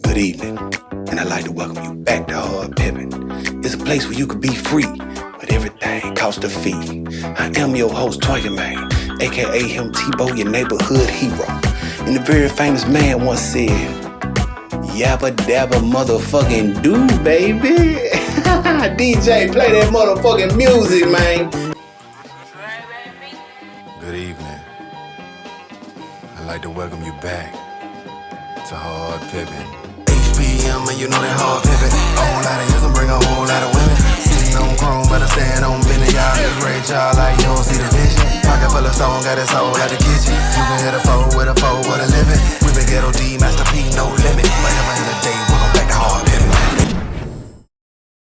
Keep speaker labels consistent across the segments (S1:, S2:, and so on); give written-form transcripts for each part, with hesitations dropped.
S1: Good evening, and I'd like to welcome you back to Hard Pimpin. It's a place where you can be free, but everything costs a fee. I am your host, Toya Man, aka him Tebow, your neighborhood hero. And the very famous man once said, "Yabba dabba motherfucking do, baby." DJ, play that motherfucking music, man.
S2: Good evening. I'd like to welcome you back to Hard Pimpin. HPM, and you know that Hard Pimpin. A whole lot of ism bring a whole lot of women. Sitting on chrome, but I stand on business. Y'all just great, y'all like you don't see the vision. Pocket full of stone, got it sold out the kitchen. You can hit a foe with a living. We been ghetto D, Master P, no limit. Forever in the day, welcome back to Hard Pimpin.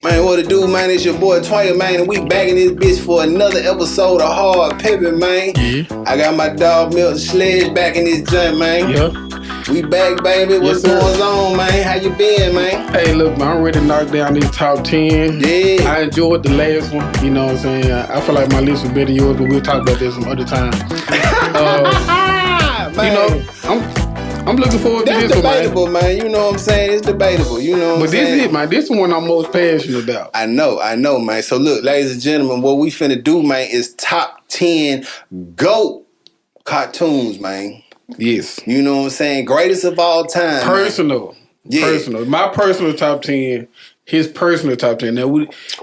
S1: Man, what it do, man? It's your boy Toya, man, and we back in this bitch for another episode of Hard Pimpin, man.
S3: Yeah.
S1: I got my dog Milton Sledge back in this joint, man.
S3: Yeah.
S1: We back, baby. What's going on, man? How you been, man?
S3: Hey, look, man, I'm ready to knock down these top 10.
S1: Yeah.
S3: I enjoyed the last one. You know what I'm saying? I feel like my list was better than yours, but we'll talk about this some other time.
S1: Man.
S3: You know, I'm looking forward to
S1: That's
S3: this one,
S1: debatable, man. You know what I'm saying? It's debatable. You know what I'm saying?
S3: But this is it, man. This is the one I'm most passionate about.
S1: I know, man. So look, ladies and gentlemen, what we finna do, man, is top 10 GOAT cartoons, man.
S3: Yes.
S1: You know what I'm saying? Greatest of all time.
S3: Personal.
S1: Man. Yeah.
S3: Personal. My personal top 10. His personal top 10. Now,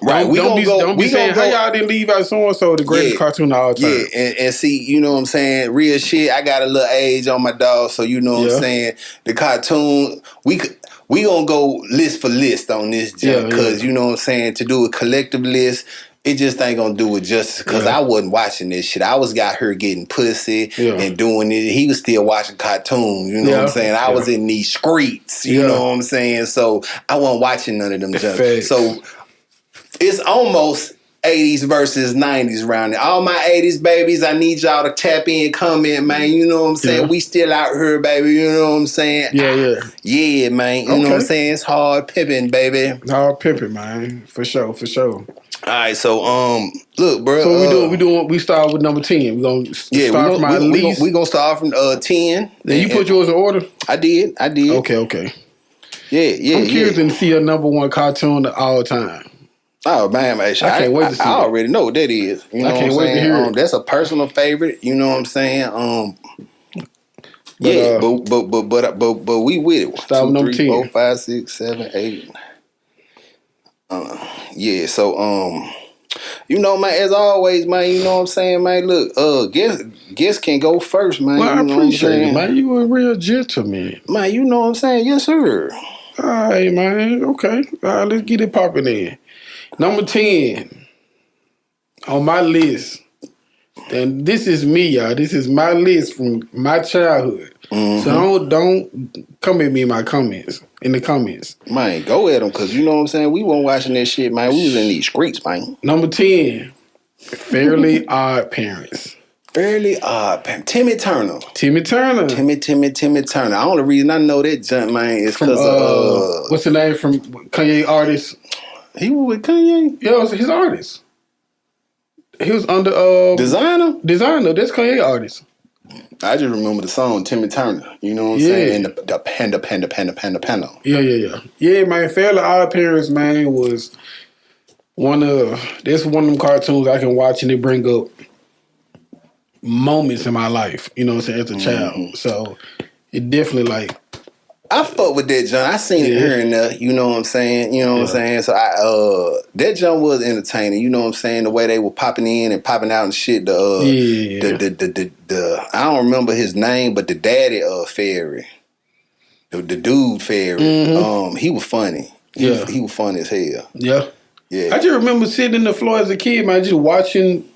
S1: Right,
S3: don't be saying, how y'all didn't leave out so-and-so the greatest cartoon of all time.
S1: Yeah, and see, you know what I'm saying? Real shit, I got a little age on my dog, so you know what I'm saying? The cartoon, we gonna go list for list on this, because you know what I'm saying? To do a collective list, it just ain't gonna do it justice, because I wasn't watching this shit. I was got her getting pussy and doing it. He was still watching cartoons, you know what I'm saying? I was in these streets, you know what I'm saying? So I wasn't watching none of them junk. So it's almost 80s versus 90s around there. All my 80s babies, I need y'all to tap in, comment, man. You know what I'm saying? We still out here, baby. You know what I'm saying? Yeah, man. You know what I'm saying? It's Hard Pimpin, baby.
S3: Hard Pimpin, man. For sure.
S1: All right, so look, bro.
S3: So we start with number 10. We're gonna start from our least.
S1: We gonna start from 10.
S3: Then you put yours in order.
S1: I did.
S3: Okay.
S1: Yeah.
S3: I'm curious to see a number one cartoon of all time.
S1: Oh man, I can't wait to see. I already know what that is. You know
S3: I can't wait to hear it.
S1: That's a personal favorite. You know what I'm saying? But we with it.
S3: Start with number 10.
S1: 4, 5, 6, 7, 8. Yeah, so you know, man, as always, man, you know what I'm saying, man. Look, guess can go first, man.
S3: Well,
S1: you know
S3: I appreciate it, man. You a real gentleman.
S1: Man, you know what I'm saying? Yes, sir.
S3: All right, man. Okay. All right, let's get it popping in. Number 10 on my list. And this is me, y'all. This is my list from my childhood. Mm-hmm. So don't come at me in the comments.
S1: Man, go at them, because you know what I'm saying? We weren't watching that shit, man. We was in these streets, man.
S3: Number 10, Fairly Odd Parents.
S1: Fairly Odd Parents. Timmy Turner.
S3: Timmy Turner.
S1: The only reason I know that junk, man, is because of...
S3: what's the name from Kanye artist?
S1: He was with Kanye?
S3: Yeah, it was his artist. He was under...
S1: Designer?
S3: That's Kanye artist.
S1: I just remember the song Timmy Turner. You know what I'm saying? And the panda.
S3: Yeah. Yeah, man. Fairly Odd Parents, man, was one of them cartoons I can watch and it bring up moments in my life, you know what I'm saying, as a child. So it definitely
S1: I fuck with that John. I seen it here and there, you know what I'm saying? You know what I'm saying? So that John was entertaining, you know what I'm saying? The way they were popping in and popping out and shit. I don't remember his name, but the daddy of Fairy. The dude Fairy. He was funny. He was funny as hell.
S3: Yeah.
S1: Yeah.
S3: I just remember sitting in the floor as a kid, man, just watching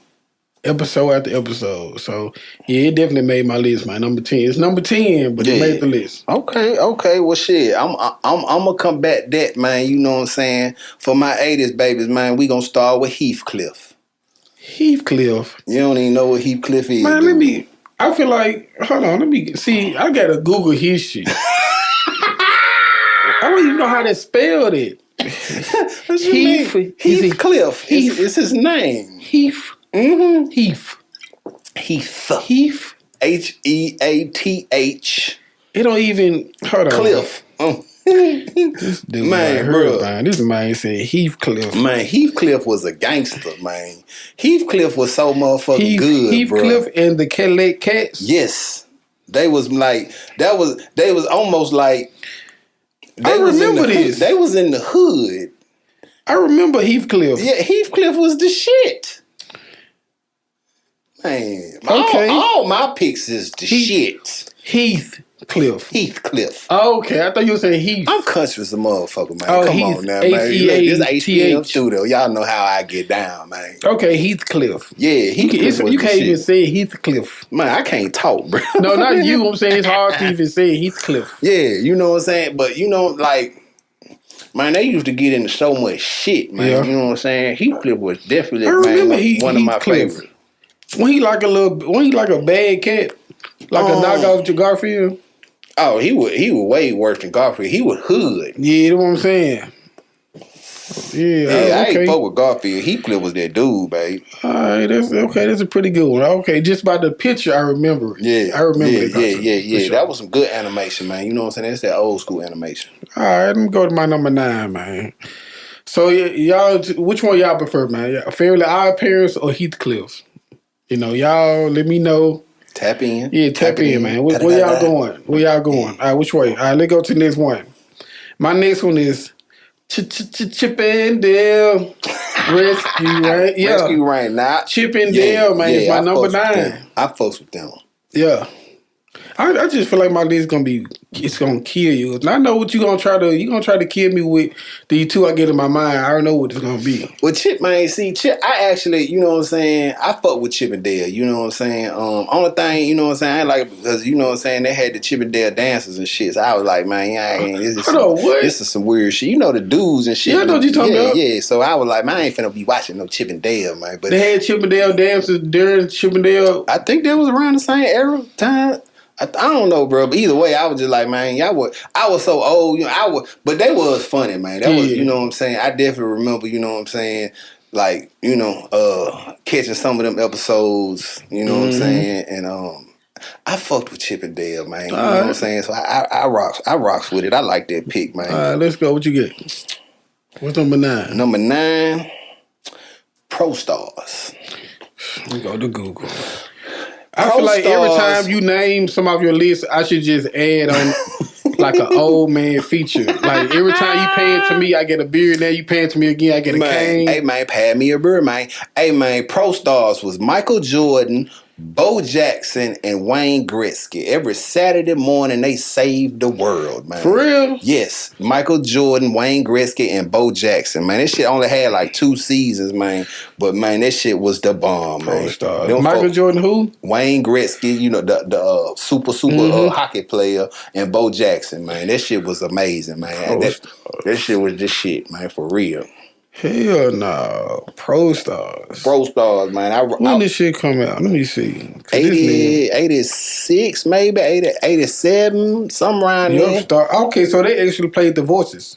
S3: episode after episode. So yeah, it definitely made my list, man. Number 10. It's number 10, but it made the list.
S1: Okay. Well shit. I'm gonna combat that, man. You know what I'm saying? For my 80s babies, man, we gonna start with Heathcliff.
S3: Heathcliff.
S1: You don't even know what Heathcliff is.
S3: Man, I feel like, hold on, I gotta Google his shit. I don't even know how they spelled it.
S1: Heathcliff. It's his name.
S3: Heath.
S1: Mm-hmm.
S3: Heath.
S1: Heath. Heath. It don't even...
S3: Hold on.
S1: Cliff.
S3: This dude man, bro. Man. This man said Heathcliff.
S1: Man, Heathcliff was a gangster, man. Heathcliff was so motherfucking good,
S3: Heathcliff bro. And the Cadillac Cats.
S1: Yes, they was like that. They was almost like.
S3: I remember this.
S1: They was in the hood.
S3: I remember Heathcliff.
S1: Yeah, Heathcliff was the shit. Man, okay. All my picks is the shit. Heathcliff.
S3: Oh, okay, I thought you were saying Heath.
S1: I'm country as a motherfucker, man. Come on now, man. This HPM studio. Y'all know how I get down, man.
S3: Okay, Heathcliff.
S1: Yeah, Heathcliff.
S3: You can't even say Heathcliff.
S1: Man, I can't talk, bro.
S3: No, not you. I'm saying it's hard to even say Heathcliff.
S1: Yeah, you know what I'm saying? But you know, like, man, they used to get into so much shit, man. Yeah. You know what I'm saying? Heathcliff was definitely one of my favorites.
S3: When he like a bad cat, like a knockoff to Garfield.
S1: Oh, he was way worse than Garfield. He was hood.
S3: Yeah, that's what I'm saying. Yeah,
S1: I ain't fuck with Garfield. Heathcliff was that dude, babe.
S3: All right, that's okay. That's a pretty good one. Okay, just by the picture, I remember it.
S1: Yeah,
S3: I remember
S1: it. Yeah. Sure. That was some good animation, man. You know what I'm saying? That's that old school animation.
S3: All right, let me go to my number 9, man. So y'all, which one y'all prefer, man? Fairly Odd Parents or Heathcliff? You know, y'all let me know.
S1: Tap in.
S3: Yeah, tap in, man. Where y'all going? All right, which way? All right, let's go to the next one. My next one is Chip and Dale Rescue, right? Yeah.
S1: Rescue right now.
S3: Chip and Dale, man, is my number 9.
S1: I fucks with them.
S3: Yeah. I just feel like my list it's gonna kill you. And I know what you're gonna try to kill me with the two I get in my mind. I don't know what it's gonna be.
S1: Well, Chip, man, see, Chip, I actually, you know what I'm saying, I fuck with Chip and Dale, you know what I'm saying? Only thing, you know what I'm saying, I like it because, you know what I'm saying, they had the Chip and Dale dances and shit. So I was like, man, this is some weird shit. You know the dudes and shit.
S3: Yeah, I know what you're talking about.
S1: Yeah, so I was like, man, I ain't finna be watching no Chip and Dale, man. But
S3: they had Chip and Dale dances during Chip and Dale.
S1: I think that was around the same era time. I don't know, bro. But either way, I was just like, man, I was so old, you know. But they was funny, man. That was, you know what I'm saying. I definitely remember, you know what I'm saying, like, you know, catching some of them episodes, you know what I'm saying, and I fucked with Chip and Dale, man. You know what I'm saying. So I rocks with it. I like that pick, man.
S3: All right, let's go. What you get? What's number 9?
S1: Number 9, Pro Stars.
S3: We go to Google. I feel like every time you name some of your list, I should just add on like an old man feature. Like every time you pay it to me, I get a beer. Now you pay it to me again, I get a cane.
S1: Hey man, pay me a beer, man. Hey man, Pro Stars was Michael Jordan, Bo Jackson, and Wayne Gretzky. Every Saturday morning, they saved the world, man.
S3: For real?
S1: Yes. Michael Jordan, Wayne Gretzky, and Bo Jackson, man. This shit only had like 2 seasons, man. But, man, that shit was the bomb, man.
S3: Michael Jordan who?
S1: Wayne Gretzky, you know, the super hockey player, and Bo Jackson, man. That shit was amazing, man. That shit was the shit, man, for real.
S3: Hell no. Pro Stars.
S1: Pro Stars, man.
S3: When did shit come out? Let me see.
S1: 86, maybe, 87, something around there.
S3: Okay, so they actually played the voices.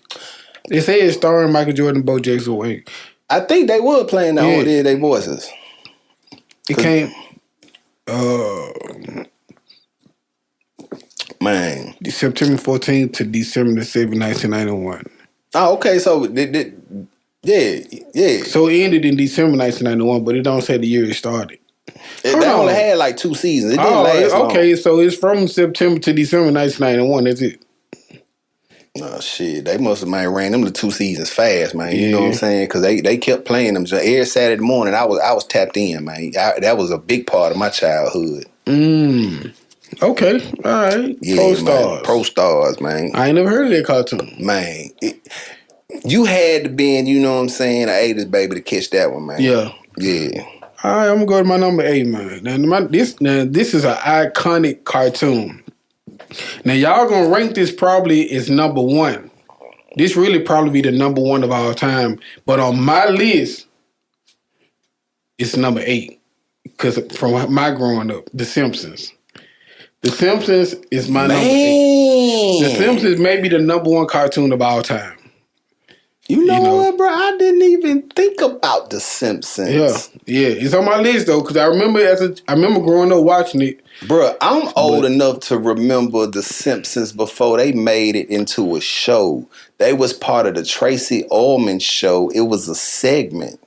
S3: They say it's starring Michael Jordan, Bo Jackson, Wayne.
S1: I think they were playing their voices.
S3: It came...
S1: man.
S3: September 14th to December 7th, 1991.
S1: Oh, okay, so... Yeah.
S3: So it ended in December 1991, but it don't say the year it started.
S1: They only had like 2 seasons. It didn't last long.
S3: Okay, so it's from September to December 1991. That's it.
S1: Oh shit! They must have ran them the 2 seasons fast, man. You know what I'm saying? Because they kept playing them every Saturday morning. I was tapped in, man. That was a big part of my childhood.
S3: Okay, all right.
S1: Yeah,
S3: Pro Stars.
S1: Man. Pro Stars, man.
S3: I ain't never heard of that cartoon,
S1: man. You had to be in, you know what I'm saying, an 80s baby to catch that one, man.
S3: Yeah. All right, I'm gonna go to my number 8, man. Now this is an iconic cartoon. Now y'all gonna rank this probably as number 1. This really probably be the number 1 of all time. But on my list, it's number 8. Because from my growing up, The Simpsons. The Simpsons is my number 8. The Simpsons may be the number 1 cartoon of all time.
S1: You know what, bro? I didn't even think about The Simpsons.
S3: Yeah, it's on my list though, because I remember growing up watching it.
S1: Bro, I'm old enough to remember The Simpsons before they made it into a show. They was part of the Tracy Ullman show. It was a segment.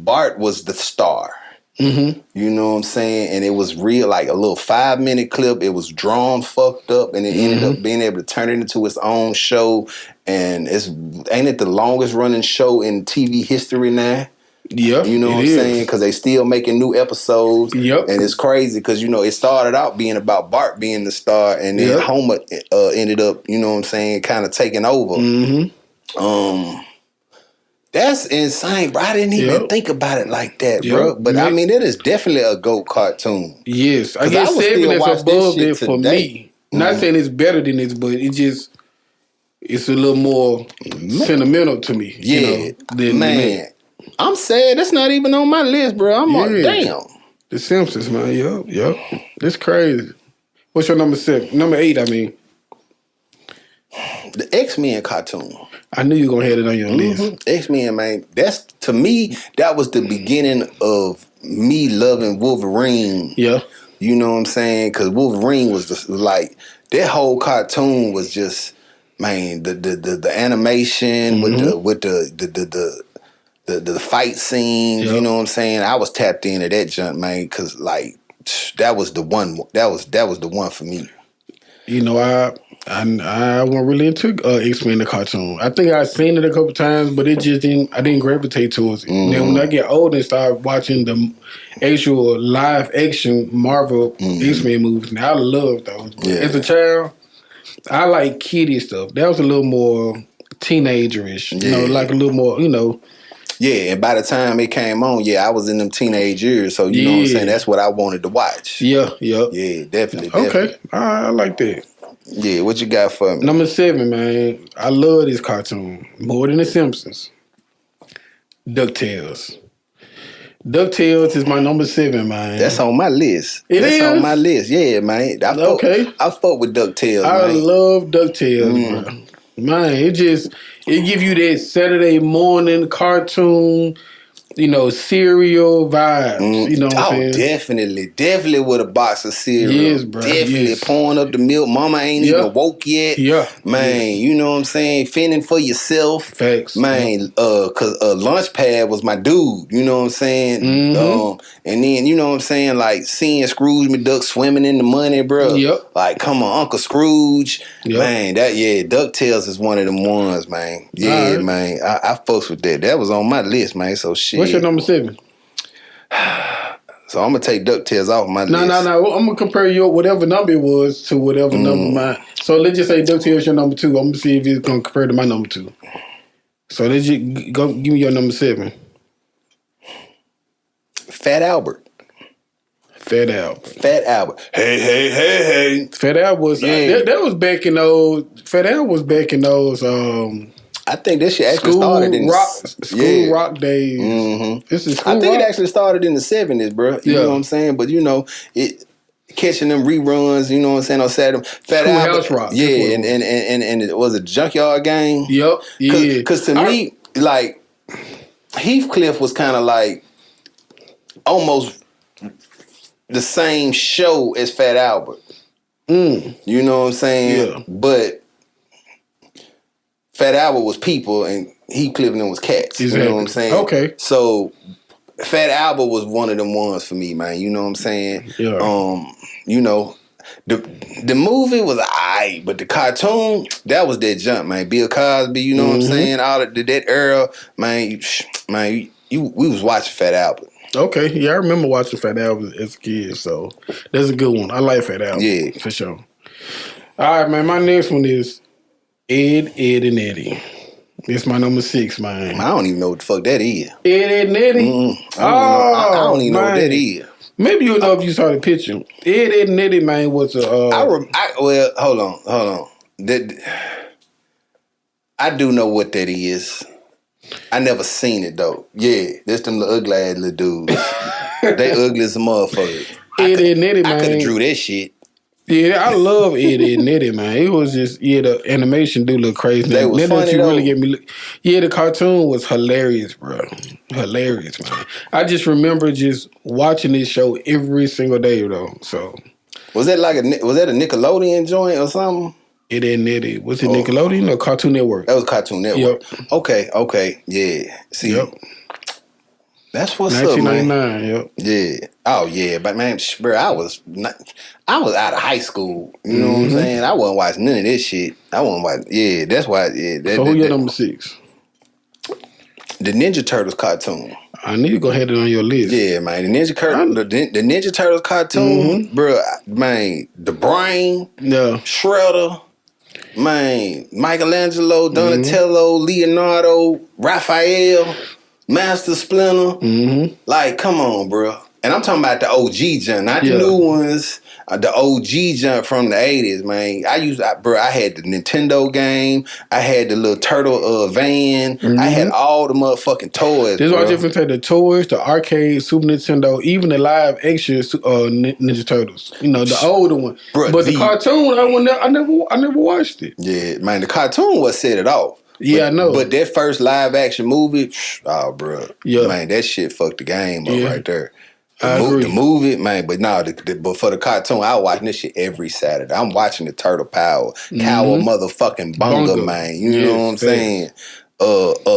S1: Bart was the star. Mm-hmm. You know what I'm saying? And it was real, like a little 5-minute clip. It was drawn, fucked up, and it ended up being able to turn it into its own show. And ain't it the longest running show in TV history now?
S3: Yeah,
S1: you know what I'm saying? Because they still making new episodes.
S3: Yep.
S1: And it's crazy because, it started out being about Bart being the star, and then Homer ended up, you know what I'm saying, kind of taking over. Mm-hmm. That's insane, bro. I didn't even think about it like that, bro. But I mean, it is definitely a GOAT cartoon.
S3: Yes, I guess 7 is above it for me. Not saying it's better than this, but it's a little more sentimental to me.
S1: Yeah, man. I'm sad that's not even on my list, bro. I'm like, damn.
S3: The Simpsons, man. Yup. That's crazy. What's your number 7? Number 8, I mean.
S1: The X-Men cartoon.
S3: I knew you were going to have it on your list.
S1: X-Men, man. That's, to me, that was the beginning of me loving Wolverine. Yeah. You know what I'm saying? Because Wolverine was just like, that whole cartoon was just, man, the animation with the fight scenes, you know what I'm saying? I was tapped into that junk, man, because like that was the one. That was the one for me.
S3: I wasn't really into X-Men the cartoon. I think I've seen it a couple times, but it just didn't. I didn't gravitate towards it. Then when I get older and start watching the actual live action Marvel X-Men movies, now I love those. But as a child, I like kiddie stuff. That was a little more teenagerish. Like a little more,
S1: Yeah, and by the time it came on, I was in them teenage years, so you know what I'm saying? That's what I wanted to watch.
S3: Yeah,
S1: definitely.
S3: Okay, I like that.
S1: Yeah, what you got for me?
S3: Number 7, man. I love this cartoon more than The Simpsons. DuckTales. DuckTales is my number 7, man.
S1: That's on my list.
S3: That's
S1: on my list. Yeah, man. I fuck with DuckTales, man.
S3: I love DuckTales, bro. Man, it give you that Saturday morning cartoon, cereal vibes. You know what I'm saying?
S1: Definitely with a box of cereal.
S3: Yes, bro.
S1: Definitely pouring up the milk. Mama ain't even woke yet.
S3: Yeah.
S1: Man, you know what I'm saying? Fending for yourself.
S3: Facts.
S1: Man, cause Lunchpad was my dude. You know what I'm saying? And then, you know what I'm saying? Like seeing Scrooge McDuck swimming in the money, bro.
S3: Yep.
S1: Like, come on, Uncle Scrooge. Yep. Man, DuckTales is one of them ones, man. Yeah, right. Man. I fucks with that. That was on my list, man. So shit.
S3: What's your number 7?
S1: So I'm gonna take DuckTales off my list.
S3: No. I'm gonna compare your whatever number it was to whatever number mine. So let's just say DuckTales your number 2. I'm gonna see if it's gonna compare to my number 2. So let's just go give me your number 7.
S1: Fat Albert.
S3: Fat Albert.
S1: Hey.
S3: Fat Albert was that was back in those. Fat Albert was back in those.
S1: I think this shit actually started in
S3: school rock days.
S1: Mm-hmm.
S3: This is
S1: I think it actually started in the 70s, bro. You know what I'm saying? But it catching them reruns. You know what I'm saying? On Saturday, Fat Albert,
S3: House Rock.
S1: Yeah, and it was a Junkyard Gang.
S3: Yep. Yeah.
S1: Because to me, like Heathcliff was kind of like almost the same show as Fat Albert. You know what I'm saying?
S3: Yeah.
S1: But Fat Albert was people and Heathcliff and them was cats.
S3: Exactly.
S1: You know what I'm saying?
S3: Okay.
S1: So Fat Albert was one of them ones for me, man. You know what I'm saying?
S3: Yeah.
S1: The movie was alright, but the cartoon, that was that jump, man. Bill Cosby, you know what I'm saying? All that era, man, we was watching Fat Albert.
S3: Okay, yeah, I remember watching Fat Albert as a kid, so that's a good one. I like Fat Albert,
S1: yeah,
S3: for sure. All right, man, my next one is Ed, and Eddie. It's my number 6, man.
S1: I don't even know what the fuck that is.
S3: Ed, and Eddie?
S1: I don't even know what that is.
S3: Maybe you'll know if you saw the picture. Ed, and Eddie, man, was a...
S1: well, hold on. I do know what that is. I never seen it, though. Yeah, there's them little ugly ass little dudes. They ugly as a motherfucker.
S3: Ed, and Eddie, man.
S1: I could have drew that shit.
S3: Yeah, I love Eddie and Eddie, man. It was just the animation do look crazy.
S1: They was funny though.
S3: Really get me. Yeah, the cartoon was hilarious, bro. Hilarious, man. I just remember just watching this show every single day, though. So
S1: was that a Nickelodeon joint or something?
S3: Eddie and Eddie. Was it Nickelodeon or Cartoon Network?
S1: That was Cartoon Network. Yep. Okay, yeah. See.
S3: Yep.
S1: That's what's up, man.
S3: 1999,
S1: yep. Yeah. Oh, yeah. But, man, bro, I was out of high school. You know what I'm saying? I wasn't watching none of this shit. I wasn't watching. Yeah, that's why. Yeah,
S3: so who your number 6?
S1: The Ninja Turtles cartoon.
S3: I need to go ahead and on your list.
S1: Yeah, man. The Ninja Turtles cartoon, bro, man. The Brain.
S3: Yeah.
S1: Shredder. Man. Michelangelo, Donatello, Leonardo, Raphael. Master Splinter, like, come on, bro. And I'm talking about the OG junk, not the new ones. The OG junk from the 80s, man. I had the Nintendo game. I had the little turtle van. I had all the motherfucking toys.
S3: There's all different types of toys, the arcade, Super Nintendo, even the live action Ninja Turtles. You know, the older one. Bro, but the cartoon, I never watched it.
S1: Yeah, man, the cartoon was set it off.
S3: Yeah, I know.
S1: But that first live action movie, oh, bro, man, that shit fucked the game up right there. The movie, man, but no, but for the cartoon, I was watching this shit every Saturday. I'm watching the Turtle Power, Cower motherfucking Bunga, man. You know what I'm saying?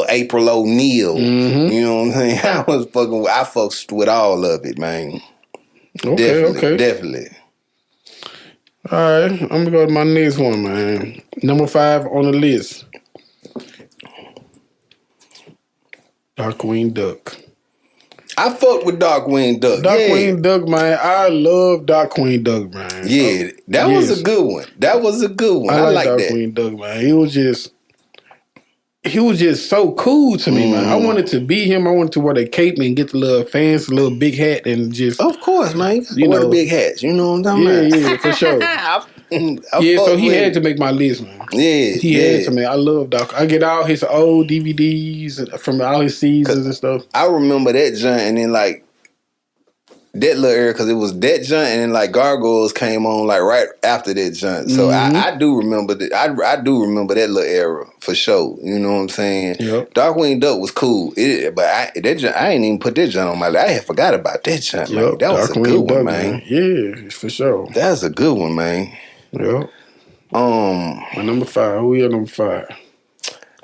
S1: April O'Neil. You know what I'm saying? I fucked with all of it, man.
S3: Okay.
S1: Definitely.
S3: All right, I'm gonna go to my next one, man. Number 5 on the list. Darkwing Duck.
S1: I fucked with Darkwing Duck.
S3: Darkwing Duck, man. I love Darkwing Duck, man.
S1: Yeah, that was a good one. I like
S3: Darkwing Duck, man. He was just so cool to me, man. I wanted to be him. I wanted to wear the cape and get the little fancy little big hat and just.
S1: Of course, man. You wear the big hats. You know what I'm talking about?
S3: Yeah, for sure. So he had to make my list, man.
S1: Yeah,
S3: he had to, man. I love Doc. I get all his old DVDs from all his seasons and stuff.
S1: I remember that joint, and then like that little era, because it was that joint, and then like Gargoyles came on like right after that joint. So I do remember that. I do remember that little era for sure. You know what I'm saying?
S3: Yep.
S1: Darkwing Duck was cool, but I ain't even put that joint on my list. I had forgot about that joint, man. That was a good one, man.
S3: Yeah, for sure.
S1: That's a good one, man.
S3: Yeah. My number 5. Who your number 5?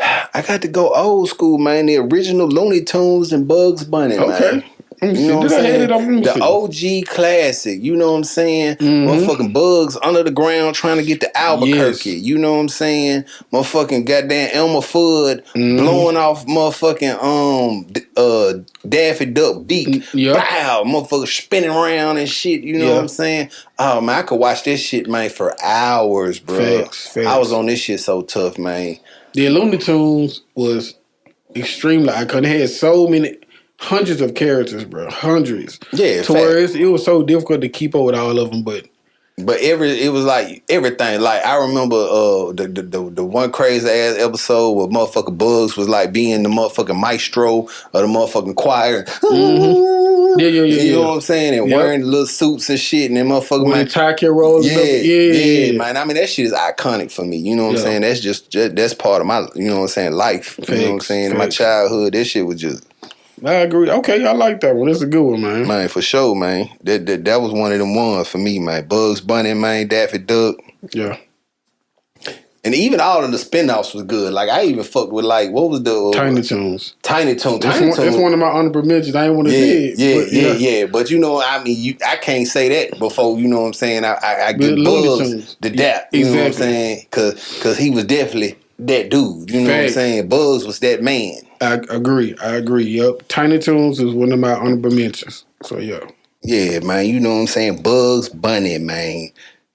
S1: I got to go old school, man. The original Looney Tunes and Bugs Bunny, man. You know what I'm saying? The OG classic. You know what I'm saying? Motherfucking Bugs under the ground trying to get to Albuquerque. Yes. You know what I'm saying? Motherfucking goddamn Elmer Fudd blowing off motherfucking Daffy Duck beak. Wow, motherfucker spinning around and shit. You know what I'm saying? Oh man, I could watch this shit, man, for hours, bro. Facts. I was on this shit so tough, man.
S3: The Looney Tunes was extremely iconic. It had so many. Hundreds of characters, bro. Hundreds.
S1: Yeah.
S3: To where it was so difficult to keep up with all of them, but
S1: it was like everything. Like I remember the one crazy ass episode where motherfucking Bugs was like being the motherfucking maestro of the motherfucking choir.
S3: Yeah.
S1: You know what I'm saying? And wearing little suits and shit, and then motherfucking
S3: when the tie kid rolls up.
S1: Yeah, man. I mean that shit is iconic for me. You know what I'm saying? That's just that's part of my life. You know what I'm saying? In my childhood, that shit was just.
S3: I agree. Okay, I like that one. That's a good one, man.
S1: Man, for sure, man. That was one of them ones for me, man. Bugs Bunny, man. Daffy Duck.
S3: Yeah.
S1: And even all of the spinoffs was good. Like, I even fucked with, like, what was the...
S3: Tiny Toons.
S1: That's
S3: one of my honorable mentions. I ain't want to say
S1: it. Yeah. But, you know, I mean, I can't say that before, you know what I'm saying? I get Bugs the dap. You know what I'm saying? Because he was definitely that dude. You know what I'm saying? Bugs was that man.
S3: I agree. Yep. Tiny Toons is one of my honorable mentions. So, yeah.
S1: Yeah, man. You know what I'm saying? Bugs Bunny, man.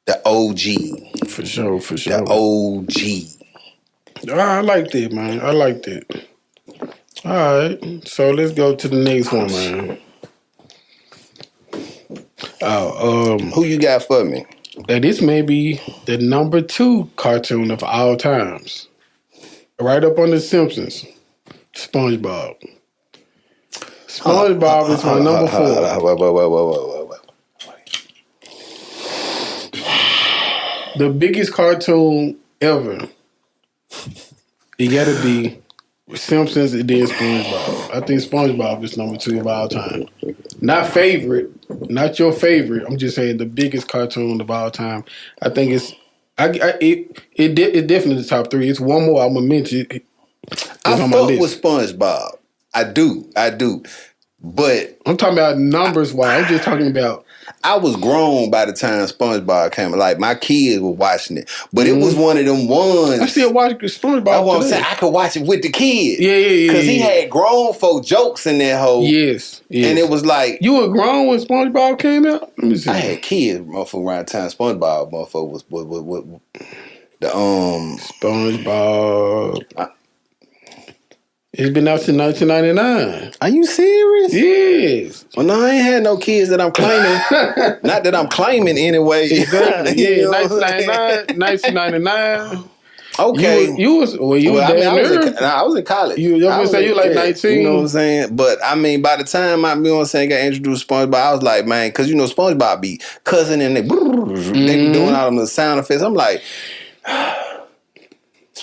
S1: The OG.
S3: For sure.
S1: The OG.
S3: I like that, man. I like that. All right. So, let's go to the next one, man.
S1: Who you got for me?
S3: This may be the number 2 cartoon of all times. Right up on The Simpsons. SpongeBob. SpongeBob is my number 4.
S1: Wait.
S3: The biggest cartoon ever. It gotta be Simpsons and then SpongeBob. I think SpongeBob is number 2 of all time. Not favorite, not your favorite. I'm just saying the biggest cartoon of all time. I think it's it definitely the top 3. It's one more I'm gonna mention.
S1: I fuck with SpongeBob. I do. But
S3: I'm talking about numbers wise. I'm just talking about.
S1: I was grown by the time SpongeBob came. Like my kids were watching it, but it was one of them ones.
S3: I still watch SpongeBob.
S1: That's what I'm saying. I could watch it with the kids.
S3: Yeah.
S1: Because he had grown folk jokes in that whole.
S3: Yes.
S1: And it was like
S3: you were grown when SpongeBob came out. Let me see.
S1: I had kids, motherfucker, around the time SpongeBob, motherfucker was the
S3: SpongeBob. It's been out since 1999.
S1: Are you serious?
S3: Yes.
S1: Well, no, I ain't had no kids that I'm claiming. Not that I'm claiming anyway.
S3: Exactly. Yeah, 1999.
S1: Okay.
S3: You was I
S1: was in college.
S3: You was like 19.
S1: You know what I'm saying? But I mean, by the time I got introduced to SpongeBob, I was like, man, because you know SpongeBob be cussing and they be doing all them sound effects. I'm like.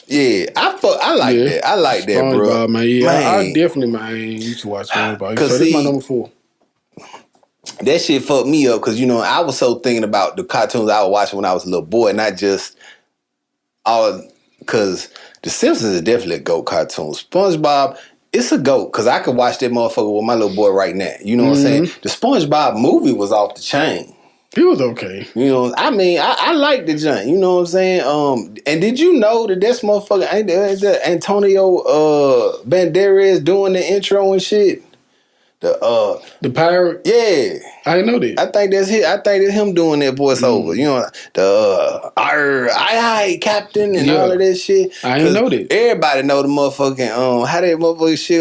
S1: Yeah, I like that. I like that,
S3: SpongeBob,
S1: bro.
S3: Man. Yeah, man. I definitely, used to watch SpongeBob. So this is my number 4.
S1: That shit fucked me up because, you know, I was so thinking about the cartoons I was watching when I was a little boy, not just all, because The Simpsons is definitely a GOAT cartoon. SpongeBob, it's a GOAT because I could watch that motherfucker with my little boy right now. You know what I'm saying? The SpongeBob movie was off the chain.
S3: It was okay.
S1: You know, I mean, I like the joint. You know what I'm saying? And did you know that this motherfucker ain't that Antonio Banderas doing the intro and shit?
S3: The pirate?
S1: Yeah.
S3: I didn't know that.
S1: I think that's him doing that voiceover. You know, the aye Captain and all of that shit.
S3: I didn't know that.
S1: Everybody know the motherfucking how that motherfucking shit.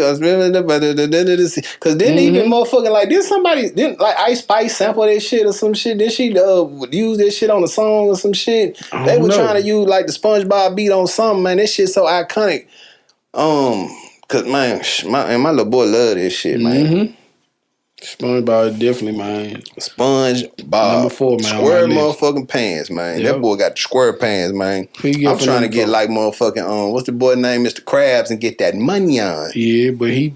S1: Cause then even motherfucking like didn't like Ice Spice sample that shit or some shit. Then she use that shit on a song or some shit. They were trying to use like the SpongeBob beat on something, man. That shit so iconic. Cause man, my little boy love this shit, man.
S3: SpongeBob definitely, man.
S1: SpongeBob.
S3: Number 4, man.
S1: Square motherfucking pants, man. Yep. That boy got the square pants, man. I'm trying to get like motherfucking what's the boy name, Mr. Krabs, and get that money on.
S3: Yeah, but he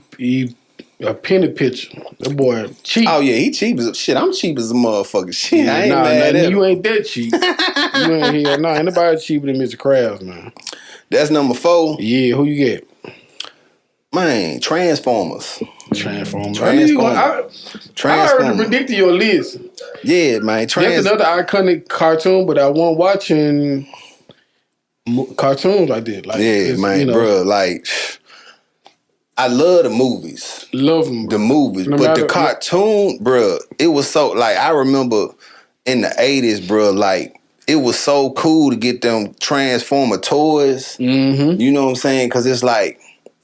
S3: a penny pitcher. That boy cheap.
S1: Oh yeah, he cheap as shit. I'm cheap as a motherfucker. Shit, I ain't mad at him.
S3: You ain't that cheap. Ain't nobody cheaper than Mr. Krabs, man.
S1: That's number 4.
S3: Yeah, who you get?
S1: Man, Transformers.
S3: I already predicted your list.
S1: Yeah, man.
S3: That's another iconic cartoon, but I wasn't watching cartoons like that. Like,
S1: yeah, man, bro. Like, I love the movies.
S3: Love them, bro.
S1: The movies. But the cartoon, bro, it was so, like, I remember in the 80s, bro, like, it was so cool to get them Transformer toys. Mm-hmm. You know what I'm saying? Because it's like,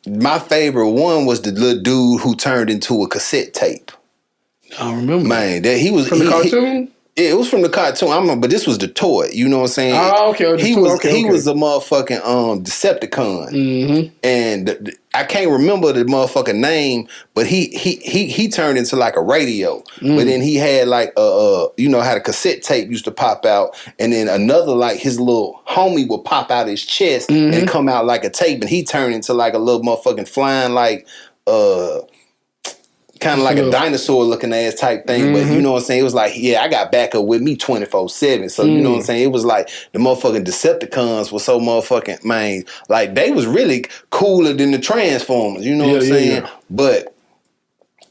S1: my favorite one was the little dude who turned into a cassette tape.
S3: I don't remember.
S1: Man, that he was
S3: from the cartoon.
S1: It was from the cartoon. I remember, but this was the toy. You know what I'm saying?
S3: Oh, okay.
S1: He was a motherfucking Decepticon, and I can't remember the motherfucking name, but he turned into like a radio. But then he had like you know how the cassette tape used to pop out, and then another like his little homie would pop out his chest and come out like a tape, and he turned into like a little motherfucking flying like kind of like a dinosaur looking ass type thing, but you know what I'm saying? It was like, yeah, I got backup with me 24/7. So you know what I'm saying? It was like the motherfucking Decepticons were so motherfucking, man, like they was really cooler than the Transformers. You know what I'm saying? Yeah. But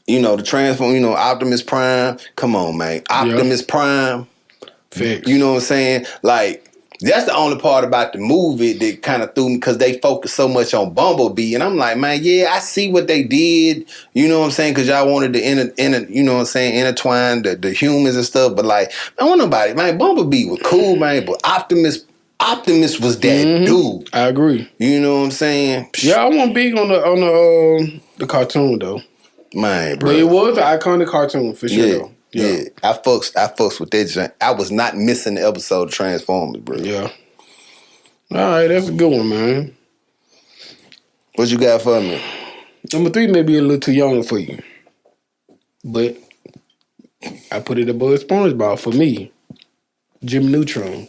S1: you know the Transformers, you know Optimus Prime. Come on, man, Optimus Prime.
S3: Fix.
S1: You know what I'm saying? Like. That's the only part about the movie that kind of threw me because they focused so much on Bumblebee. And I'm like, man, yeah, I see what they did. You know what I'm saying? Because y'all wanted to, you know what I'm saying, intertwine the humans and stuff. But like, I want nobody, man, Bumblebee was cool, man. But Optimus was that dude.
S3: I agree.
S1: You know what I'm saying?
S3: Yeah, I wasn't big on the cartoon, though.
S1: Man, bro.
S3: But it was an iconic cartoon, for sure, though.
S1: Yeah, I fucks with that joint. I was not missing the episode of Transformers, bro.
S3: Yeah. All right, that's a good one, man.
S1: What you got for me?
S3: Number 3 may be a little too young for you, but I put it above SpongeBob for me. Jimmy Neutron.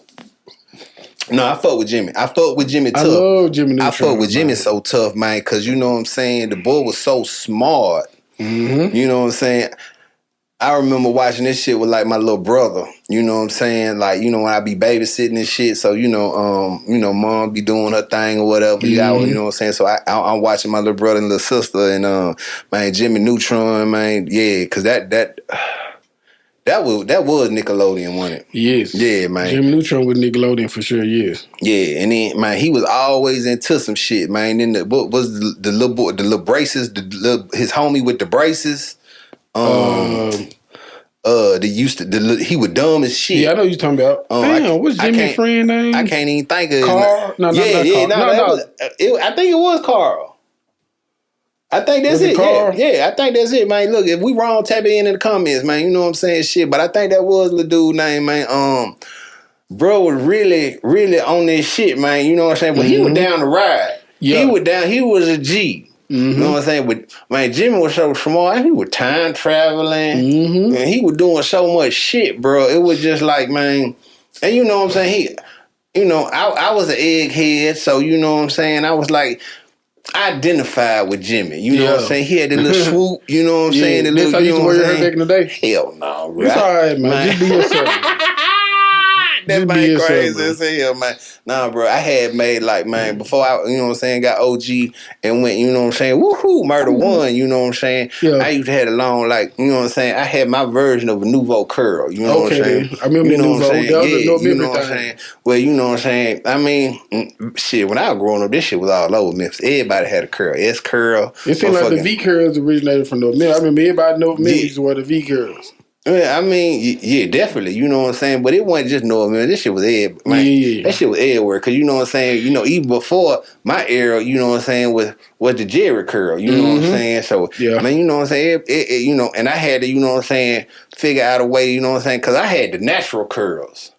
S1: No, I fuck with Jimmy. I fuck with Jimmy tough.
S3: I love Jimmy Neutron.
S1: I fuck with Jimmy so tough, man, because you know what I'm saying? The boy was so smart.
S3: Mm-hmm.
S1: You know what I'm saying? I remember watching this shit with like my little brother. You know what I'm saying? Like, you know, when I be babysitting and shit. So, mom be doing her thing or whatever.
S3: Mm-hmm.
S1: You know what I'm saying? So I'm watching my little brother and little sister and man, Jimmy Neutron, man, yeah, cause that was Nickelodeon, wasn't it?
S3: Yes.
S1: Yeah, man.
S3: Jimmy Neutron with Nickelodeon for sure, yes.
S1: Yeah, and then man, he was always into some shit, man. Then what was the little boy, the little braces, his homie with the braces. He was dumb as shit.
S3: Yeah, I know you're talking about. Damn, what's Jimmy's friend name?
S1: I can't even think of his
S3: Carl?
S1: name. I think it was Carl. I think that's it. Yeah, I think that's it, man. Look, if we wrong, tap it in the comments, man. You know what I'm saying? Shit, but I think that was the dude name, man. Bro was really, really on this shit, man. You know what I'm saying? But he was down the ride. Yeah. He was a G. Mm-hmm. You know what I'm saying? But man, Jimmy was so smart. He was time traveling. Mm-hmm. And he was doing so much shit, bro. It was just like, man, and you know what I'm saying? I was an egghead, so you know what I'm saying? I was like, I identified with Jimmy. You know what I'm saying? He had the little swoop, you know what I'm saying? The
S3: little,
S1: how you
S3: used to wear your hair back in the day?
S1: Hell no, bro.
S3: It's all right, man. Just be yourself.
S1: That man crazy as hell, man. Nah, bro, I had made like, man, before I, you know what I'm saying, got OG and went, you know what I'm saying, woohoo, Murder One, you know what I'm saying? Yeah. I used to have a long, like, you know what I'm saying, I had my version of a Nouveau Curl, you know what I'm saying?
S3: I remember
S1: you know
S3: Nouveau.
S1: That was you know what I'm saying? Well, you know what I'm saying? I mean, shit, when I was growing up, this shit was all over Memphis. Everybody had a curl. S curl.
S3: It seemed like the V curls originated from North Memphis. I remember everybody in North Memphis used to wear the V curls.
S1: Yeah, I mean, yeah, definitely. You know what I'm saying? But it wasn't just North Memphis. This shit was that shit was everywhere. Because you know what I'm saying? You know, even before my era, you know what I'm saying, was the Jerry curl. You know what I'm saying? So, I mean, you know what I'm saying? You know, and I had to, you know what I'm saying, figure out a way, you know what I'm saying? Because I had the natural curls.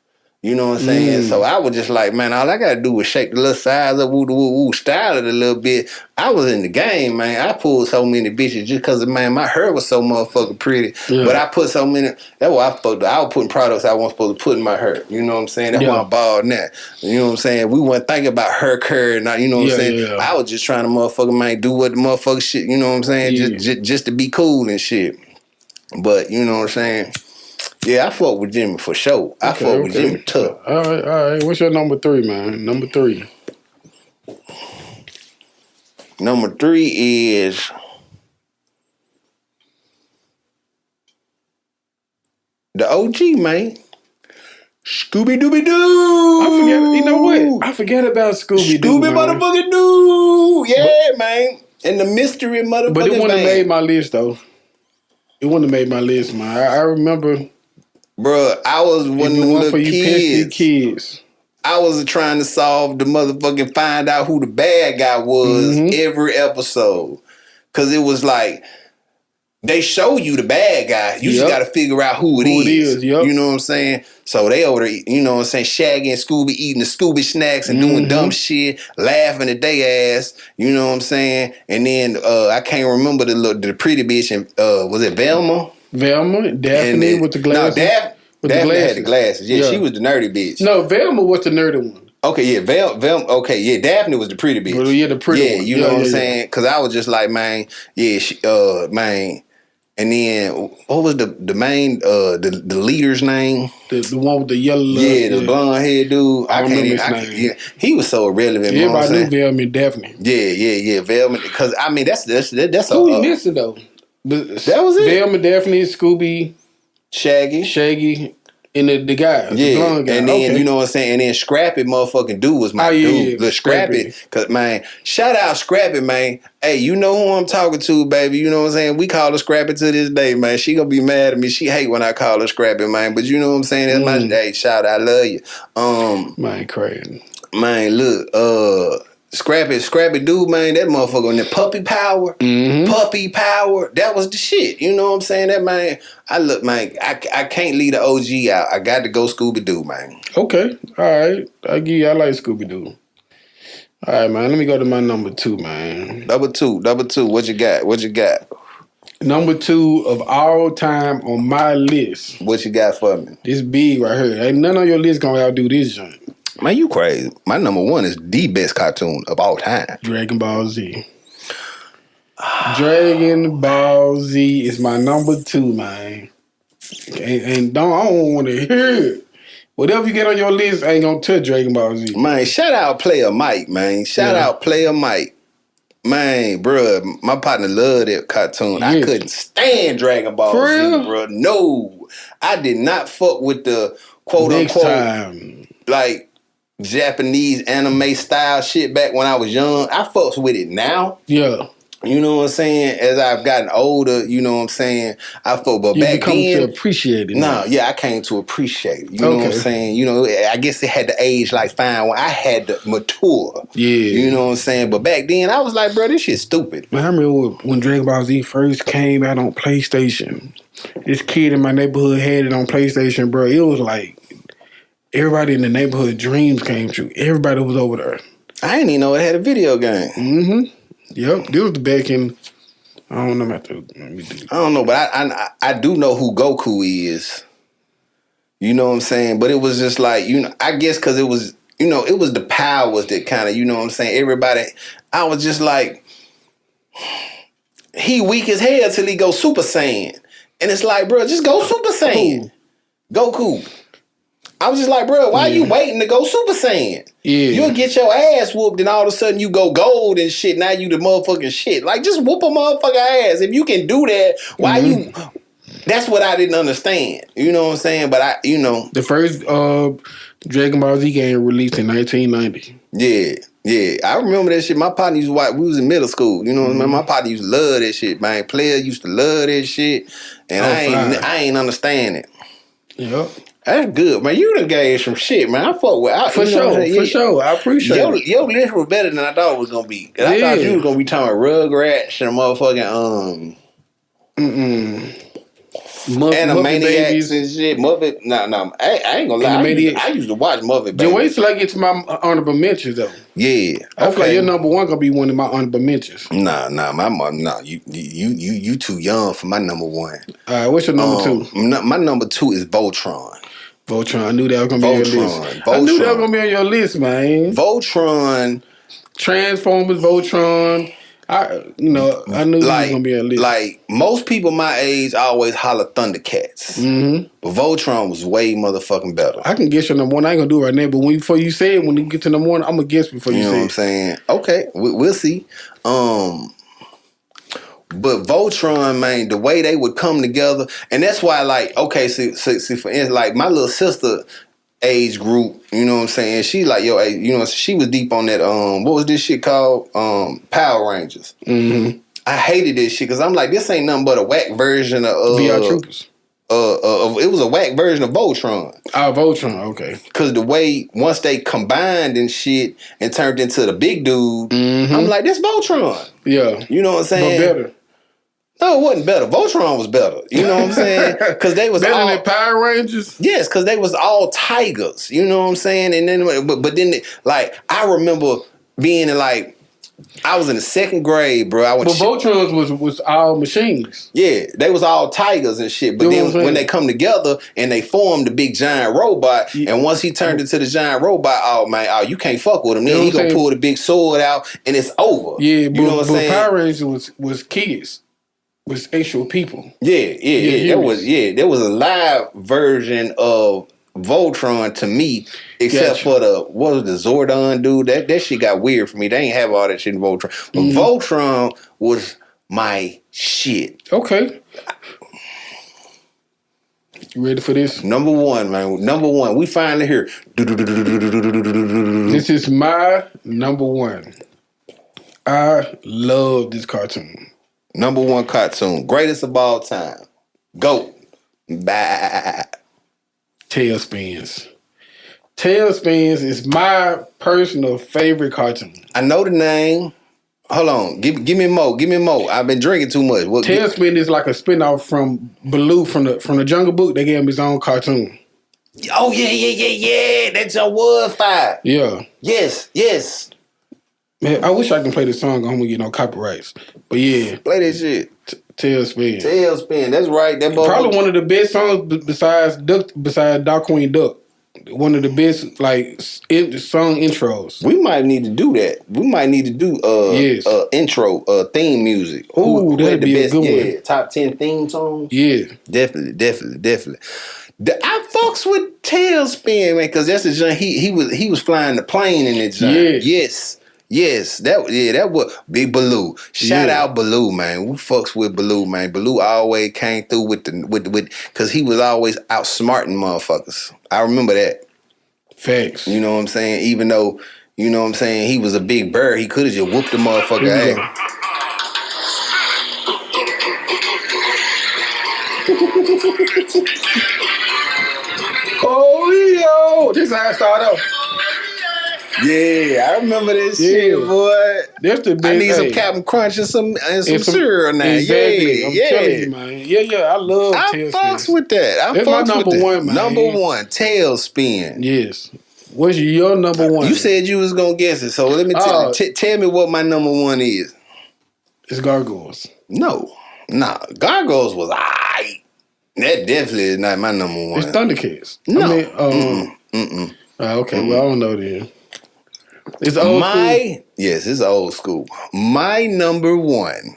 S1: You know what I'm saying? So I was just like, man, all I got to do was shake the little size up, style it a little bit. I was in the game, man. I pulled so many bitches just because, man, my hair was so motherfucking pretty. Yeah. But I put so many, that's why I fucked up. I was putting products I wasn't supposed to put in my hair. You know what I'm saying? That's why I'm bald now. You know what I'm saying? We weren't thinking about hair care and you know what I'm saying? Yeah. I was just trying to motherfucking, man, do what the motherfucker shit, you know what I'm saying? Just to be cool and shit. But, you know what I'm saying? Yeah, I fuck with Jimmy for sure. I fuck with Jimmy tough.
S3: All right. What's your number 3, man? Number 3.
S1: Number 3 is the OG, man. Scooby Dooby Doo.
S3: I forget. You know what? I forget about Scooby Doo.
S1: Scooby motherfucking Doo. Yeah, man. And the mystery motherfucking.
S3: But it wouldn't have made my list though. It wouldn't have made my list, man. I remember.
S1: Bruh, I was one of the little
S3: kids.
S1: I was trying to solve the motherfucking find out who the bad guy was every episode. Cause it was like they show you the bad guy. You just gotta figure out who it is. Yep. You know what I'm saying? So they over there, you know what I'm saying, Shaggy and Scooby eating the Scooby snacks and doing dumb shit, laughing at they ass, you know what I'm saying? And then I can't remember the pretty bitch and was it Velma?
S3: Daphne with the glasses.
S1: No, Daphne had the glasses. Yeah, she was the nerdy bitch.
S3: No, Velma was the nerdy one.
S1: Okay, yeah, Velma. Okay, yeah, Daphne was the pretty bitch.
S3: Well, yeah, the pretty one.
S1: You know what I'm saying? Because I was just like, man, man. And then what was the main the leader's name?
S3: The one with the yellow.
S1: The blonde head dude. I can't remember his name. Yeah, he was so irrelevant.
S3: Everybody knew Velma and Daphne.
S1: Yeah, Velma. Because I mean, that's
S3: who we missing though.
S1: That was it.
S3: Velma, Daphne, Scooby, Shaggy, and the guy, the blonde guy.
S1: And then you know what I'm saying. And then Scrappy, motherfucking dude was my dude. The Scrappy, cause man, shout out Scrappy, man. Hey, you know who I'm talking to, baby. You know what I'm saying. We call her Scrappy to this day, man. She gonna be mad at me. She hate when I call her Scrappy, man. But you know what I'm saying. That's my hey, shout out, I love you.
S3: Man, crazy.
S1: Man, look, Scrappy dude, man, that motherfucker on the puppy power, that was the shit. You know what I'm saying? That man, I can't leave the OG out. I got to go Scooby Doo, man.
S3: Okay, all right. I like Scooby Doo. All right, man. Let me go to my number 2, man.
S1: Number two. What you got?
S3: Number 2 of all time on my list.
S1: What you got for me?
S3: This big right here. Ain't none on your list gonna outdo this joint.
S1: Man, you crazy. My number one is the best cartoon of all time.
S3: Dragon Ball Z. Dragon Ball Z is my number 2, man. And I don't want to hear it. Whatever you get on your list ain't gonna touch Dragon Ball Z.
S1: Man, shout out Player Mike, man. Shout out Player Mike. Man, bro, my partner loved that cartoon. Yes. I couldn't stand Dragon Ball Z, bro. No. I did not fuck with the quote-unquote like Japanese anime style shit back when I was young. I fucks with it now.
S3: Yeah.
S1: You know what I'm saying? As I've gotten older, you know what I'm saying? I fuck, but back then,
S3: to appreciate it.
S1: No, yeah, I came to appreciate it. You know what I'm saying? You know, I guess it had to age like fine. When I had to mature. Yeah. You know what I'm saying? But back then, I was like, bro, this shit's stupid.
S3: Man, I remember when Dragon Ball Z first came out on PlayStation. This kid in my neighborhood had it on PlayStation, bro. It was like everybody in the neighborhood dreams came true. Everybody was over there.
S1: I didn't even know it had a video game.
S3: Mm-hmm. Yep, this was back in. I don't know.
S1: I don't know, but I do know who Goku is. You know what I'm saying? But it was just like, you know, I guess because it was, you know, it was the powers that kind of, you know what I'm saying? Everybody, I was just like, he weak as hell till he go Super Saiyan, and it's like, bro, just go Super Saiyan, Goku. I was just like, bro, why are you waiting to go Super Saiyan? Yeah. You'll get your ass whooped and all of a sudden you go gold and shit. Now you the motherfucking shit. Like, just whoop a motherfucker ass. If you can do that, why you... That's what I didn't understand. You know what I'm saying? But I, you know...
S3: The first Dragon Ball Z game released in 1990.
S1: Yeah. I remember that shit. My partner used to watch... We was in middle school. You know what I mean? My partner used to love that shit, man. Player used to love that shit. And I ain't understand it.
S3: Yep.
S1: That's good, man. You done gave some shit, man. I fuck with
S3: for sure. I appreciate it.
S1: Your list was better than I thought it was gonna be. I thought you was gonna be talking about Rugrats and motherfucking Animaniacs and shit. Muppet. No. I ain't gonna lie. I used to watch Muppet.
S3: Then wait till I get to my honorable mentions though.
S1: Yeah.
S3: I feel like your number one gonna be one of my honorable mentions.
S1: Nah. You too young for my number one.
S3: All right, what's your number two?
S1: My number two is Voltron.
S3: I knew that was gonna be on your list. I knew that was gonna be on your list, man.
S1: Voltron,
S3: Transformers, Voltron. I knew it was gonna be on your list.
S1: Like most people my age always holler Thundercats. Mm-hmm. But Voltron was way motherfucking better.
S3: I can guess your number one. I ain't gonna do it right now, but before you say it, when you get to number one, I'm gonna guess before you say it.
S1: You know what I'm saying? Okay, we'll see. But Voltron, man, the way they would come together, and that's why, like, okay, see, for instance, like my little sister age group, you know what I'm saying? She like, yo, you know, she was deep on that. What was this shit called? Power Rangers. Mm-hmm. I hated this shit because I'm like, this ain't nothing but a whack version of
S3: VR Troopers.
S1: It was a whack version of Voltron.
S3: Voltron, okay.
S1: Because the way once they combined and shit and turned into the big dude, I'm like, this Voltron.
S3: Yeah,
S1: you know what I'm saying?
S3: But better.
S1: No, it wasn't better. Voltron was better. You know what I'm saying? Because they was
S3: better
S1: all
S3: than Power Rangers.
S1: Yes, because they was all tigers. You know what I'm saying? And then, but then, like, I remember being in like, I was in the second grade, bro.
S3: But Voltron was all machines.
S1: Yeah, they was all tigers and shit. But then when they come together and they formed the big giant robot, and once he turned into the giant robot, oh man, you can't fuck with him. Then he gonna pull the big sword out and it's over.
S3: Yeah, you know what I'm saying? Power Rangers was kids. Was actual people.
S1: Yeah. There was a live version of Voltron to me, except for what was the Zordon dude? That shit got weird for me. They ain't have all that shit in Voltron. But Voltron was my shit.
S3: Okay. You ready for this?
S1: Number one, man. Number one. We finally here.
S3: This is my number one. I love this cartoon.
S1: Number one cartoon. Greatest of all time. GOAT. Bah.
S3: Tailspins. Tailspins is my personal favorite cartoon.
S1: I know the name. Hold on. Give me more. Give me more. I've been drinking too much.
S3: Tailspin is like a spinoff from Baloo from the Jungle Book. They gave him his own cartoon.
S1: Oh, yeah. That's your was fire.
S3: Yeah.
S1: Yes.
S3: Man, I wish I can play this song. I'm gonna get no copyrights. But yeah.
S1: Play that shit.
S3: Tailspin.
S1: That's right. That
S3: probably one of the best songs besides Dark Queen Duck. one of the best like song intros.
S1: We might need to do that. We might need to do intro theme music.
S3: Ooh, that'd be a good one.
S1: Top 10 theme song.
S3: Yeah,
S1: definitely. I fucks with Tailspin, man, because that's the joint. He was flying the plane in that joint. Yes, that was Big Baloo. Shout out Baloo, man. We fucks with Baloo, man. Baloo always came through with because he was always outsmarting motherfuckers. I remember that.
S3: Facts.
S1: You know what I'm saying? Even though, you know what I'm saying, he was a big bird, he could have just whooped the motherfucker ass.
S3: Oh, yo, this is how I start off.
S1: Yeah, I remember this shit, boy.
S3: That's the best.
S1: I need some Captain Crunch and some cereal now.
S3: Exactly. I'm telling you, man. Yeah. I love Tailspin.
S1: I fucks with that.
S3: That's my number one, man.
S1: Number one, Tailspin.
S3: Yes. What's your number one?
S1: You said you was gonna guess it, so let me tell me what my number one is.
S3: It's Gargoyles.
S1: No, Gargoyles was aight. That definitely is not my number one.
S3: It's Thundercats.
S1: No.
S3: Okay, well I don't know then. It's old school.
S1: Yes, it's old school. My number one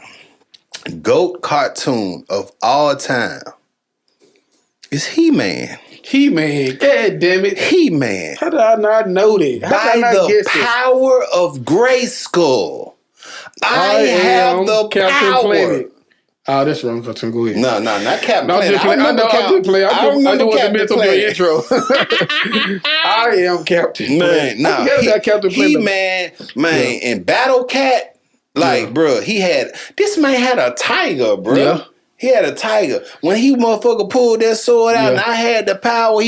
S1: GOAT cartoon of all time is He-Man.
S3: He-Man, god damn it.
S1: He-Man.
S3: How did I not know that? How
S1: By the power of Grayskull, I have the
S3: Captain
S1: power.
S3: Planet. Oh, that's wrong. Cartoon. Go ahead.
S1: No, not Captain
S3: No,
S1: Planet.
S3: I know Captain Planet. I remember
S1: Captain Planet.
S3: Intro. I am Captain Planet.
S1: Man, He-Man, man, and Battle Cat, like, bro, this man had a tiger, bro. Yeah. He had a tiger. When he motherfucker pulled that sword out and I had the power,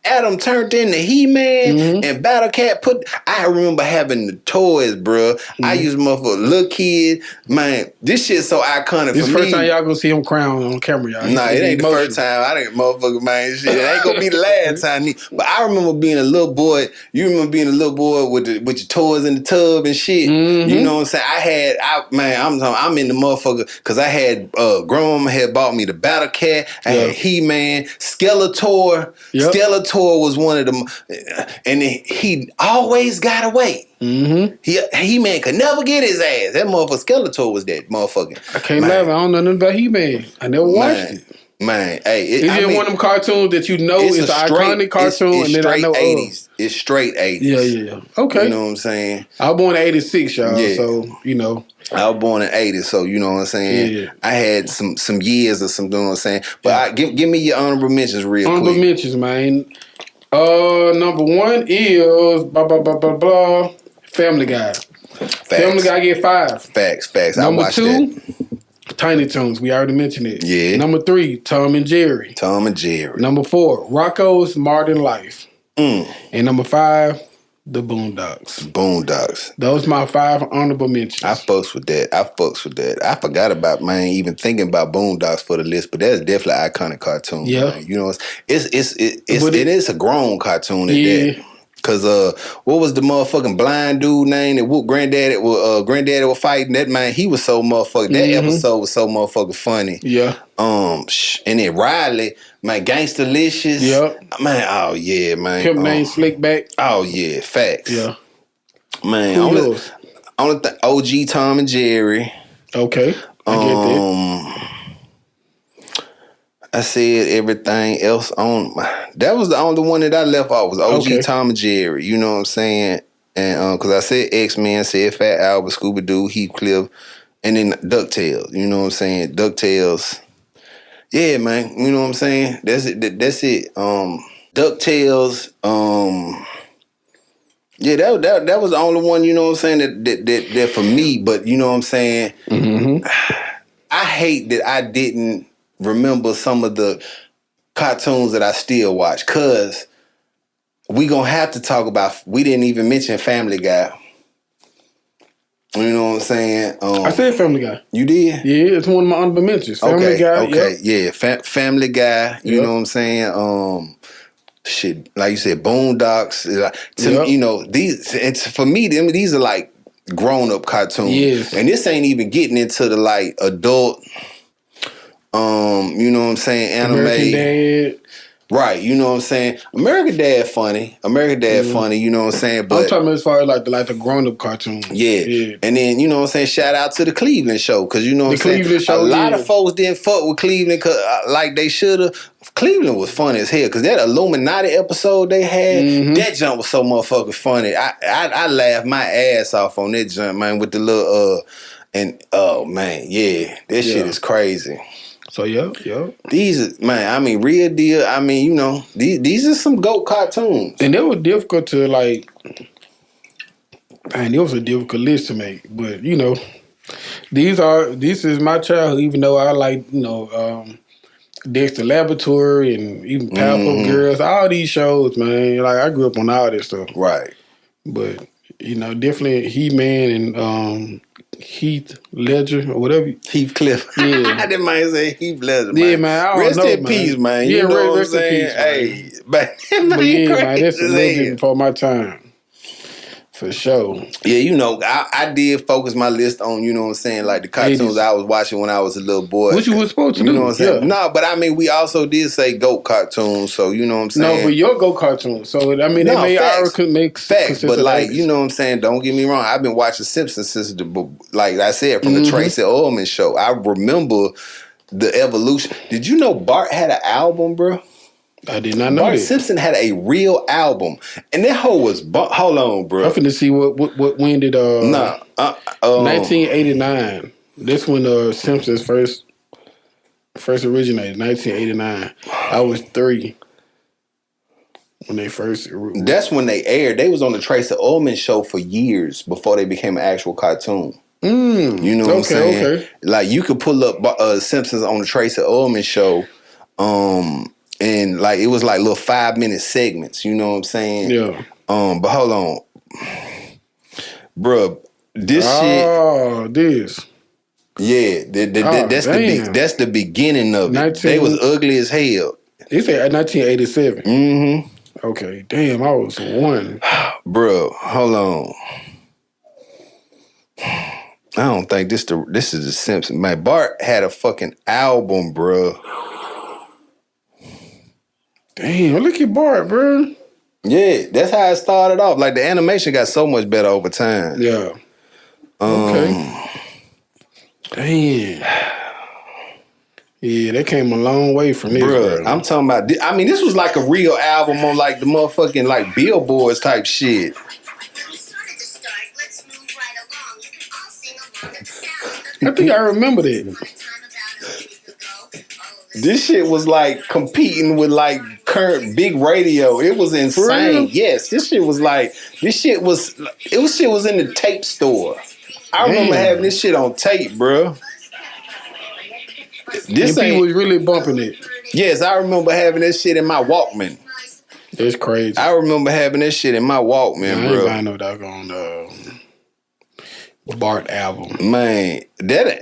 S1: Adam turned into He-Man and Battle Cat I remember having the toys, bro. I used motherfucker, little kid. Man, this shit's so iconic
S3: this
S1: for me.
S3: This first time y'all gonna see him crown on camera, y'all.
S1: Nah, it ain't the first time. I didn't motherfucker, man, shit. It ain't gonna be the last time. But I remember being a little boy. You remember being a little boy with your toys in the tub and shit. You know what I'm saying? I'm in the motherfucker because I had Grandma had bought me the Battle Cat. I had He-Man, Skeletor. Yep. Skeletor was one of them, and he always got away. He-Man could never get his ass. That motherfucker Skeletor was that motherfucker.
S3: I can't lie, I don't know nothing about He-Man. I never watched it.
S1: Man, hey,
S3: is it one of them cartoons that you know is an iconic cartoon?
S1: It's
S3: and then
S1: straight
S3: I know
S1: 80s. It's straight 80s.
S3: Yeah. Okay.
S1: You know what I'm saying?
S3: I was born in 86, y'all. Yeah. So, you know.
S1: I was born in 80, so you know what I'm saying? Yeah. I had some years or something, you know what I'm saying? But give me your honorable mentions real quick.
S3: Honorable mentions, man. Number one is Family Guy.
S1: Facts.
S3: Family Guy get 5.
S1: Facts.
S3: Number 2, Tiny Toons. We already mentioned it.
S1: Yeah.
S3: Number 3, Tom and Jerry. Number 4, Rocko's Modern Life. And number 5, The Boondocks. Those my 5 honorable mentions.
S1: I fucks with that. I forgot about, man, even thinking about Boondocks for the list, but that's definitely an iconic cartoon. Yeah. Man. You know, it is a grown cartoon at that. Cause what was the motherfucking blind dude name that whooped Granddaddy was fighting? That man, he was so motherfucking. That episode was so motherfucking funny. Yeah. And then Riley, man, Gangsterlicious. Yep. Man, oh yeah, man.
S3: Pimp name Slickback.
S1: Oh yeah, facts.
S3: Yeah.
S1: Man, only thing OG Tom and Jerry.
S3: Okay. I get that.
S1: I said everything else on. That was the only one that I left off was OG Tom and Jerry. You know what I'm saying? And because I said X-Men, said Fat Albert, Scooby Doo, Heathcliff, and then DuckTales. You know what I'm saying? DuckTales. Yeah, man. You know what I'm saying? That's it. DuckTales. Yeah, that was the only one. You know what I'm saying? That for me. But you know what I'm saying? I hate that I didn't remember some of the cartoons that I still watch, cause we gonna have to talk about. We didn't even mention Family Guy. You know what I'm saying?
S3: I said Family Guy.
S1: You did?
S3: Yeah, it's one of my honorable mentions. Family Guy.
S1: Okay, yeah, Family Guy. You know what I'm saying? Shit, like you said, Boondocks. You know, it's for me. These are like grown up cartoons. Yes. And this ain't even getting into the like adult. You know what I'm saying? Anime.
S3: American Dad.
S1: Right, you know what I'm saying? American Dad funny. Funny, you know what I'm saying? But
S3: I'm talking as far as like the grown up cartoons.
S1: Yeah. And then, you know what I'm saying, shout out to the Cleveland show. Cause you know what I'm saying?
S3: Cleveland show,
S1: a lot of folks didn't fuck with Cleveland like they should have. Cleveland was funny as hell. Cause that Illuminati episode they had, that jump was so motherfucking funny. I laughed my ass off on that jump, man, with the little and oh man, yeah. That shit is crazy.
S3: So yeah.
S1: These are, man, I mean, real deal. I mean, you know, these are some GOAT cartoons.
S3: And it was difficult to like, man, it was a difficult list to make. But, you know, this is my childhood, even though I like, you know, Dexter Laboratory and even Powerpuff Girls, all these shows, man. Like, I grew up on all this stuff.
S1: Right.
S3: But, you know, definitely He-Man and Heath Ledger or whatever.
S1: Heathcliff.
S3: Yeah.
S1: That man say Heath Ledger, man.
S3: Yeah, man. I don't
S1: rest
S3: know,
S1: in peace, man.
S3: Yeah,
S1: you know
S3: rest in peace, man.
S1: Hey, but
S3: yeah, man, that's a little bit before my time. For sure.
S1: Yeah, you know, I did focus my list on, you know what I'm saying, like the cartoons I was watching when I was a little boy.
S3: What you was supposed to do.
S1: You know what I'm saying?
S3: Yeah.
S1: No, but I mean, we also did say GOAT cartoons, so you know what I'm saying?
S3: No, but your GOAT cartoon. So, I mean, they made
S1: facts.
S3: our make
S1: facts, but like, you know what I'm saying? Don't get me wrong. I've been watching Simpsons since, like I said, from the Tracy Ullman show. I remember the evolution. Did you know Bart had an album, bro?
S3: I did not know
S1: Bart
S3: that.
S1: Simpson had a real album, and that hoe was. Hold on, bro.
S3: I'm finna see what when did 1989. That's when Simpsons first originated. 1989. I was 3 when they first.
S1: That's when they aired. They was on the Tracy Ullman show for years before they became an actual cartoon. You know what I'm saying?
S3: Okay.
S1: Like you could pull up Simpsons on the Tracy Ullman show. And like it was like little 5-minute segments, you know what I'm saying?
S3: Yeah.
S1: But hold on. Bruh, this shit.
S3: Oh, this.
S1: Yeah, that's the beginning of it. They was ugly as hell.
S3: They said 1987.
S1: Mm-hmm.
S3: Okay, damn, I was 1.
S1: Bruh, hold on. I don't think this is the Simpsons. Man, Bart had a fucking album, bruh.
S3: Damn, look at Bart, bro.
S1: Yeah, that's how it started off. Like the animation got so much better over time.
S3: Yeah. Okay. Damn. Yeah, they came a long way from this, bro.
S1: I'm talking about. I mean, this was like a real album on like the motherfucking like billboards type shit.
S3: I think I remember that.
S1: This shit was like competing with like current big radio. It was insane. Yes, this shit was in the tape store. I remember having this shit on tape, bro.
S3: This people was really bumping it.
S1: Yes, I remember having this shit in my Walkman.
S3: It's crazy.
S1: I remember having this shit in my Walkman, bro.
S3: I ain't no doggone Bart album.
S1: Man,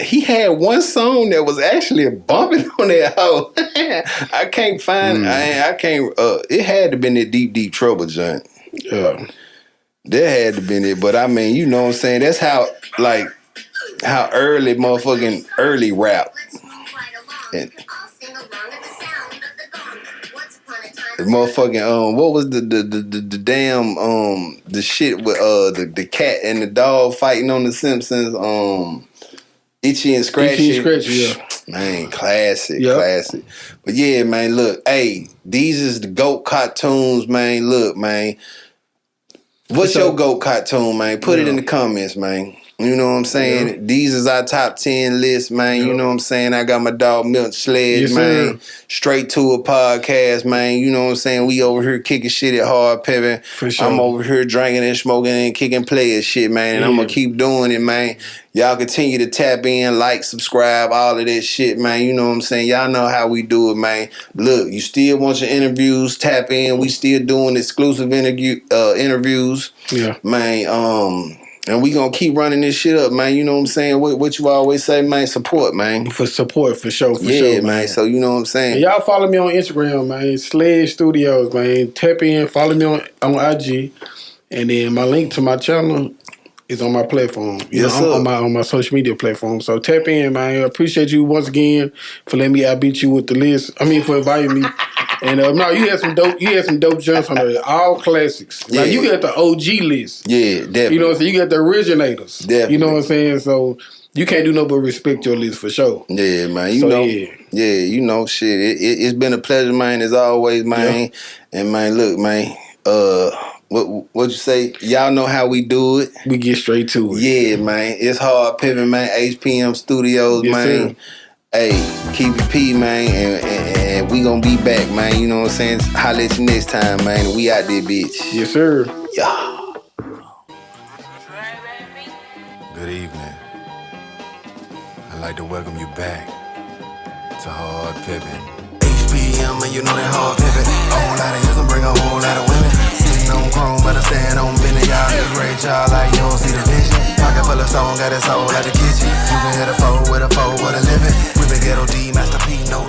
S1: he had one song that was actually bumping on that hoe. I can't find. I can't. It had to been that Deep Trouble joint.
S3: Yeah,
S1: that had to been it. But I mean, you know what I'm saying? That's how early rap. And the motherfucking what was the damn the shit with the cat and the dog fighting on the Simpsons, Itchy and Scratchy.
S3: Yeah.
S1: Man, classic. But yeah, man, look, hey, these is the GOAT cartoons, man. Look, man. What's your GOAT cartoon, man? Put it in the comments, man. You know what I'm saying? Yeah. These is our top 10 list, man. You know what I'm saying? I got my dog Milton Sledge, man. Sir. Straight to a podcast, man. You know what I'm saying? We over here kicking shit at Hard Pimpin.
S3: For sure.
S1: I'm over here drinking and smoking and kicking players shit, man. And I'm going to keep doing it, man. Y'all continue to tap in, like, subscribe, all of that shit, man. You know what I'm saying? Y'all know how we do it, man. Look, you still want your interviews, tap in. We still doing exclusive interviews.
S3: Yeah.
S1: Man, and we gonna keep running this shit up, man. You know what I'm saying? What you always say, man? Support, man.
S3: For support, for sure,
S1: yeah, man. So you know what I'm saying?
S3: And y'all follow me on Instagram, man. Sledge Studios, man. Tap in, follow me on IG. And then my link to my channel is on my platform. On my social media platform. So tap in, man. I appreciate you once again for letting me outbeat you with the list. I mean, for inviting me. And no, you had some dope. You had some dope joints on there. All classics.
S1: Yeah.
S3: Like you got the OG list.
S1: Yeah, definitely.
S3: You know what I'm saying? You got the originators.
S1: Definitely.
S3: You know what I'm saying? So you can't do no but respect your list for sure.
S1: Yeah, man. You know, you know, shit. It's been a pleasure, man, as always, man. Yeah. And man, look, man. What you say? Y'all know how we do it.
S3: We get straight to it.
S1: Yeah, man. It's Hard Pimpin, man. HPM Studios, yes, man. Sir. Hey, keep it P, man, and we gonna be back, man. You know what I'm saying? Holla at you next time, man. We out there, bitch.
S3: Yes, sir.
S1: Yeah.
S2: Good evening. I'd like to welcome you back to Hard Pimpin. HPM, and you know that Hard Pimpin. A whole lot of hits and bring a whole lot of women. Sitting on chrome, but I stand on business. Y'all just great, y'all like you don't see the vision. Pocket full of stone, got it soul at the kitchen. You can hit a foe with a living. We been ghetto D, Master P, no